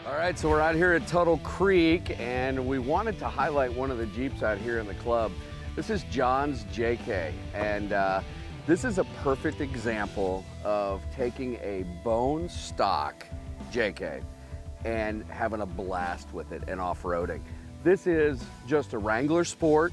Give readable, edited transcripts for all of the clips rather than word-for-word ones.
All right, so we're out here at Tuttle Creek, and we wanted to highlight one of the Jeeps out here in the club. This is John's JK, and this is a perfect example of taking a bone stock JK and having a blast with it and off-roading. This is just a Wrangler Sport.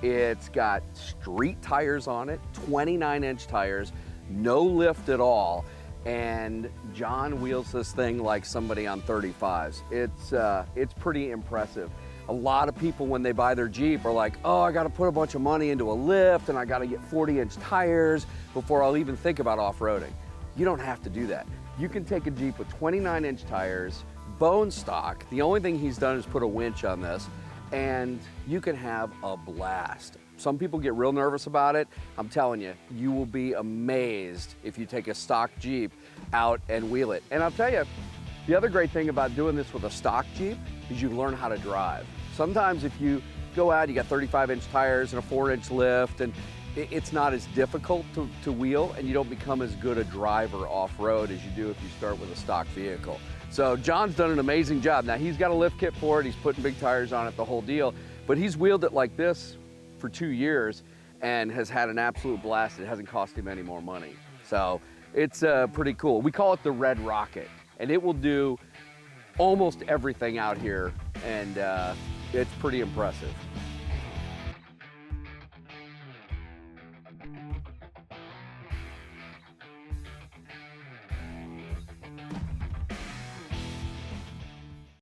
It's got street tires on it, 29-inch tires, no lift at all. And John wheels this thing like somebody on 35s. It's pretty impressive. A lot of people, when they buy their Jeep, are like, oh, I gotta put a bunch of money into a lift and I gotta get 40-inch tires before I'll even think about off-roading. You don't have to do that. You can take a Jeep with 29-inch tires, bone stock. The only thing he's done is put a winch on this, and you can have a blast. Some people get real nervous about it. I'm telling you, you will be amazed if you take a stock Jeep out and wheel it. And I'll tell you, the other great thing about doing this with a stock Jeep is you learn how to drive. Sometimes if you go out, you got 35-inch tires and a 4-inch lift, and it's not as difficult to wheel, and you don't become as good a driver off-road as you do if you start with a stock vehicle. So John's done an amazing job. Now, he's got a lift kit for it. He's putting big tires on it, the whole deal, but he's wheeled it like this for 2 years and has had an absolute blast. It hasn't cost him any more money. So it's pretty cool. We call it the Red Rocket, and it will do almost everything out here, and it's pretty impressive.